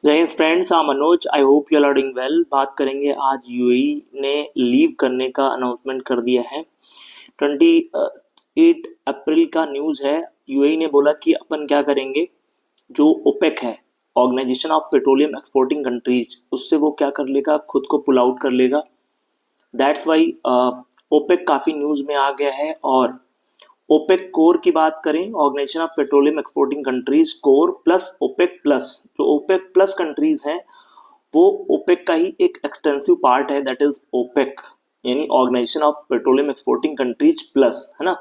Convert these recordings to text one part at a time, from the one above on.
जय हिंद friends, I Manoj. I hope you are doing well. बात करेंगे आज यूएई ने लीव करने का अनाउंसमेंट कर दिया है। 28 अप्रैल का न्यूज़ है। यूएई ने बोला कि अपन क्या करेंगे, जो ओपेक है, Organization of Petroleum exporting Countries, उससे वो क्या कर लेगा, खुद को पुल आउट कर लेगा। दैट्स वाई ओपेक काफ़ी न्यूज़ में आ गया है। और ओपेक कोर की बात करें, Organization of Petroleum exporting Countries core plus OPEC plus, जो ओपेक प्लस कंट्रीज हैं वो ओपेक का ही एक एक्सटेंसिव पार्ट है, दैट इज ओपेक, यानी Organization of Petroleum exporting Countries plus, है ना।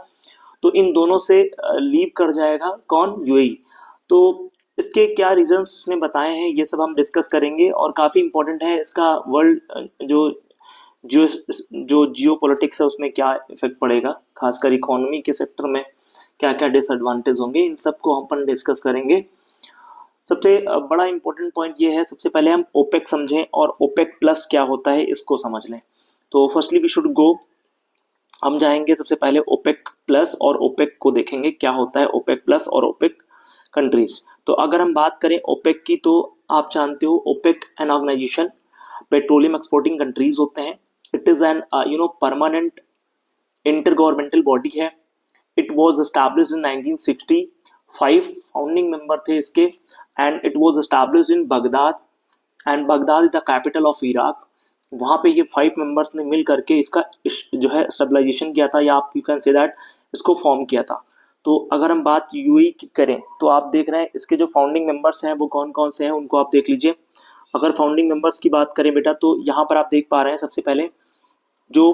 तो इन दोनों से लीव कर जाएगा कौन, यूएई। तो इसके क्या रीजंस ने बताए हैं, ये सब हम डिस्कस करेंगे। और काफ़ी इंपॉर्टेंट है इसका वर्ल्ड जो जो जो जियो पॉलिटिक्स है उसमें क्या इफेक्ट पड़ेगा, खासकर इकोनॉमी के सेक्टर में क्या क्या डिसएडवांटेज होंगे, इन सबको हम अपन डिस्कस करेंगे। सबसे बड़ा इंपॉर्टेंट पॉइंट ये है, सबसे पहले हम ओपेक समझें और ओपेक प्लस क्या होता है इसको समझ लें। तो फर्स्टली वी शुड गो, हम जाएंगे सबसे पहले ओपेक प्लस और ओपेक को देखेंगे क्या होता है ओपेक प्लस और ओपेक कंट्रीज। तो अगर हम बात करें ओपेक की, तो आप जानते हो OPEC an organization petroleum exporting countries होते हैं। It is an permanent intergovernmental body है। It was established in 1960। 5 founding member थे इसके, and it was established in Baghdad, and Baghdad is the capital of Iraq. वहाँ पे ये 5 members ने मिल करके इसका जो है स्टेबलाइजेशन किया था, या आप यू कैन से दैट इसको फॉर्म किया था। तो अगर हम बात यूएई की करें, तो आप देख रहे हैं इसके जो फाउंडिंग मेंबर्स हैं वो कौन कौन से हैं, उनको आप देख लीजिए। अगर फाउंडिंग मेंबर्स की बात करें बेटा, तो यहाँ पर आप देख पा रहे हैं सबसे पहले जो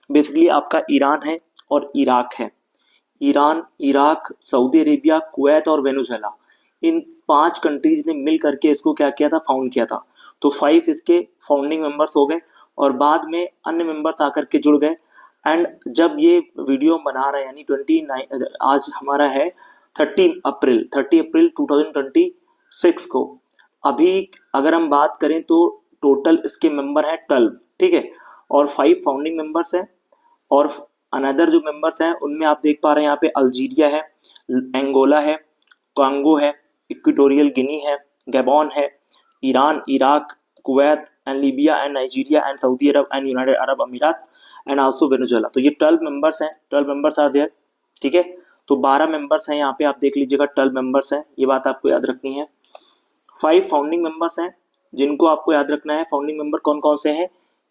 बेसिकली आपका ईरान है और इराक है। Iran, Iraq, Saudi Arabia, Kuwait और वेनेजुएला, इन 5 कंट्रीज ने मिल करके इसको क्या किया था, फाउंड किया था। तो 5 इसके फाउंडिंग मेंबर्स हो गए, और बाद में अन्य मेंबर्स आकर के जुड़ गए। एंड जब ये वीडियो बना रहे हैं, यानी 29, आज हमारा है 30 अप्रैल 2026 को, अभी अगर हम बात करें तो टोटल इसके मेंबर है 12, ठीक है। और 5 फाउंडिंग मेंबर्स हैं, और अनदर जो मेंबर्स हैं उनमें आप देख पा रहे हैं यहाँ पे अल्जीरिया है, एंगोला है, कांगो है, इक्वेटोरियल गिनी है, गैबॉन है, Iran, Iraq, Kuwait and Libya and Nigeria and Saudi Arab and United Arab अमीरात एंड आल्सो वेनेजुएला। तो ये 12 मेंबर्स हैं, 12 मेंबर्स आर देयर, ठीक है। तो 12 मेंबर्स हैं यहाँ पे, आप देख लीजिएगा 12 मेंबर्स हैं, ये बात आपको याद रखनी है। 5 फाउंडिंग मेंबर्स हैं जिनको आपको याद रखना है। फाउंडिंग मेंबर कौन कौन से हैं,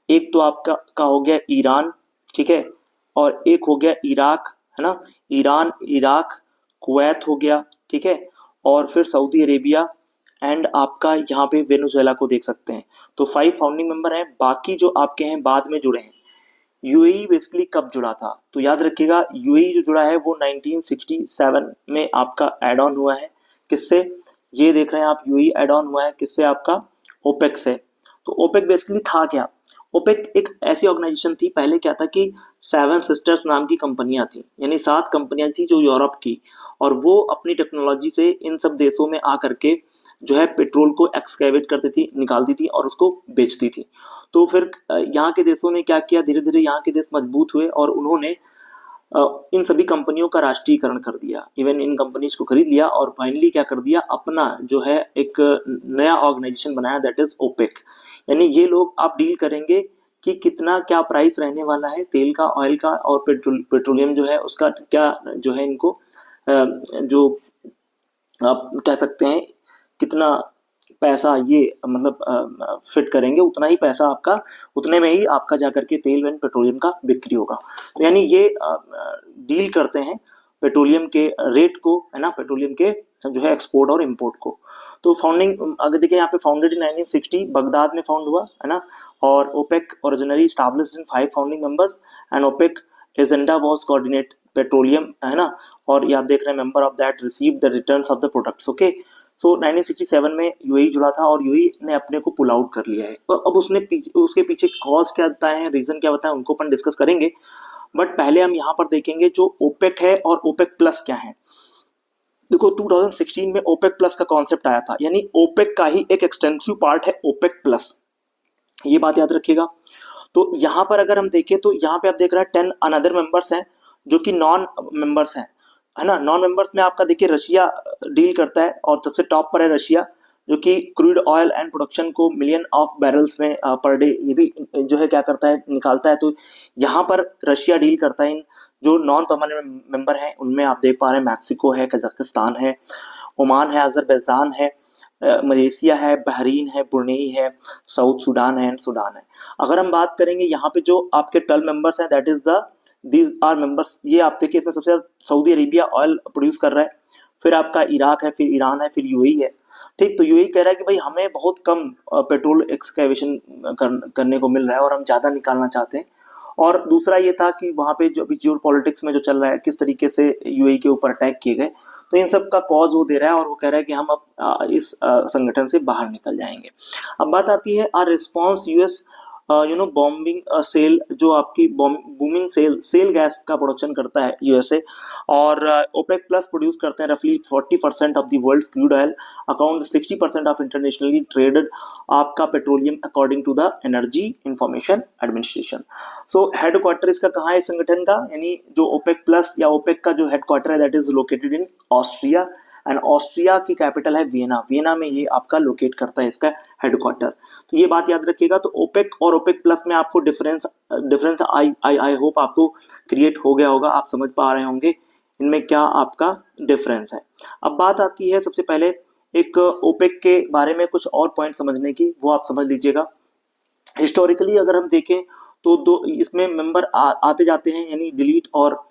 एक तो आपका का हो गया ईरान, ठीक है, और एक हो गया इराक, है ना। ईरान, इराक, कुवैत हो गया, ठीक है, और फिर सऊदी अरेबिया, एंड आपका यहाँ पे वेनेजुएला को देख सकते हैं। तो 5 फाउंडिंग मेंबर हैं, बाकी जो आपके हैं बाद में जुड़े हैं। यूएई बेसिकली कब जुड़ा था, तो याद रखिएगा यूएई जो जुड़ा है वो 1967 में आपका एड ऑन हुआ है। किससे, ये देख रहे हैं आप, यूएई एड ऑन हुआ है किससे, आपका ओपेक से। तो ओपेक बेसिकली था क्या, ओपेक एक ऐसी ऑर्गेनाइजेशन थी, पहले क्या था कि 7 सिस्टर्स नाम की कंपनियां थी, यानी 7 कंपनियां थी जो यूरोप की, और वो अपनी टेक्नोलॉजी से इन सब देशों में आकर के जो है पेट्रोल को एक्सकैवेट करती थी, निकालती थी और उसको बेचती थी। तो फिर यहाँ के देशों ने क्या किया, धीरे धीरे यहाँ के देश मजबूत हुए और उन्होंने इन सभी कंपनियों का राष्ट्रीयकरण कर दिया, इवन इन कंपनीज को खरीद लिया, और फाइनली क्या कर दिया, अपना जो है एक नया ऑर्गेनाइजेशन बनाया, दैट इज ओपेक। यानी ये लोग आप डील करेंगे कि कितना क्या प्राइस रहने वाला है तेल का, ऑयल का, और पेट्रोलियम जो है उसका क्या जो है, इनको जो आप कह सकते हैं कितना पैसा ये मतलब फिट करेंगे, उतना ही पैसा आपका, उतने में ही आपका जाकर के तेल एंड पेट्रोलियम का बिक्री होगा। तो यानी ये डील करते हैं पेट्रोलियम के रेट को, है ना, पेट्रोलियम के जो है एक्सपोर्ट और इंपोर्ट को। तो फाउंडिंग अगर देखिए यहाँ पे फाउंडेड इन 1960, बगदाद में फाउंड हुआ, है ना। और OPEC originally established in 5 founding members, and OPEC agenda was coordinate petroleum, है ना। और ये आप देख रहे हैं member of that receive the returns of the products, okay. So 1967 में यूएई जुड़ा था और यूएई ने अपने को पुल आउट कर लिया है। और अब उसके पीछे कॉज क्या बताए हैं, रीजन क्या बताए, उनको अपन डिस्कस करेंगे। बट पहले हम यहाँ पर देखेंगे जो ओपेक है और ओपेक प्लस क्या है। देखो 2016 में ओपेक प्लस का कॉन्सेप्ट आया था, यानी ओपेक का ही एक एक्सटेंसिव पार्ट है ओपेक प्लस, ये बात याद रखिएगा। तो यहाँ पर अगर हम देखें तो यहाँ पे आप देख रहे हैं 10 अनदर मेंबर्स हैं जो कि नॉन मेंबर्स हैं, है ना। नॉन मेंबर्स में आपका देखिए रशिया डील करता है, और सबसे टॉप पर है रशिया जो कि क्रूड ऑयल एंड प्रोडक्शन को मिलियन ऑफ बैरल्स में पर डे ये भी जो है क्या करता है, निकालता है। तो यहाँ पर रशिया डील करता है। इन जो नॉन परमानेंट मेंबर हैं उनमें आप देख पा रहे हैं मैक्सिको है, कजाकिस्तान है, ओमान है, अजरबैजान है, मलेशिया है, बहरीन है, ब्रुनेई है, साउथ सूडान है एंड सूडान है। अगर हम बात करेंगे यहाँ पे जो आपके 12 मेंबर्स हैं, that is the these are members. ये आप देखिए इसमें सबसे ज्यादा सऊदी अरेबिया ऑयल प्रोड्यूस कर रहा है, फिर आपका इराक है, फिर ईरान है, फिर यूएई है। ठीक, तो यूएई कह रहा है कि भाई हमें बहुत कम पेट्रोल एक्सकैवेशन करने को मिल रहा है और हम ज्यादा निकालना चाहते हैं। और दूसरा ये था कि वहां पे जो अभी जियो पॉलिटिक्स में जो चल रहा है, किस तरीके से यूएई के ऊपर अटैक किए गए, तो इन सब का कॉज वो दे रहा है और वो कह रहा है कि हम अब इस संगठन से बाहर निकल जाएंगे। अब बात आती है our response US booming shale, जो आपकी बूमिंग सेल गैस का प्रोडक्शन करता है यूएसए, और ओपेक प्लस प्रोड्यूस करते हैं रफली 40% of the world crude oil, account 60% of internationally traded आपका petroleum according to the energy information administration. So headquarter इसका कहाँ है संगठन का, यानी जो ओपेक प्लस या ओपेक का जो हेडक्वार्टर है that is located in Austria, and Austria की कैपिटल है वियना। वियना में ये आपका लोकेट करता है इसका हेडक्वार्टर। तो ये बात याद रखिएगा। तो ओपेक और ओपेक प्लस में आपको डिफरेंस आई होप आपको क्रिएट हो गया होगा, आप समझ पा रहे होंगे इनमें क्या आपका डिफरेंस है। अब बात आती है सबसे पहले एक ओपेक के बारे में कुछ और पॉइंट समझने की, वो आप समझ लीजिएगा। हिस्टोरिकली अगर हम देखें तो दो इसमें मेंबर आते जाते हैं, यानी डिलीट और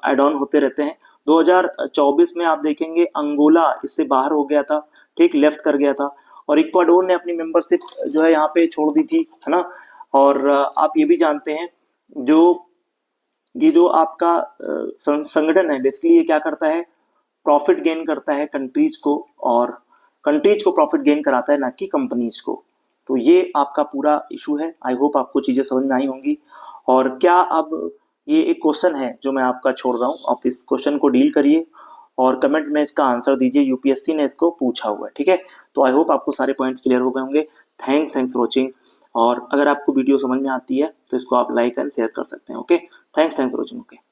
एड ऑन होते रहते हैं। 2024 में आप देखेंगे अंगोला इससे बाहर हो गया था, ठीक, लेफ्ट कर गया था, और इक्वाडोर ने अपनी मेंबरशिप जो है यहाँ पे छोड़ दी थी, है ना। और आप ये भी जानते हैं ये जो आपका संगठन है बेसिकली ये क्या करता है, प्रॉफिट गेन करता है कंट्रीज को, और कंट्रीज को प्रॉफिट गेन कराता है, ना कि कंपनीज को। तो ये आपका पूरा इशू है। आई होप आपको चीजें समझ में आई होंगी। और क्या अब ये एक क्वेश्चन है जो मैं आपका छोड़ रहा हूँ, आप इस क्वेश्चन को डील करिए और कमेंट में इसका आंसर दीजिए, यूपीएससी ने इसको पूछा हुआ है, ठीक है। तो आई होप आपको सारे पॉइंट्स क्लियर हो गए होंगे। Thanks for watching. और अगर आपको वीडियो समझ में आती है तो इसको आप लाइक एंड शेयर कर सकते हैं। Okay, thanks for watching. Okay.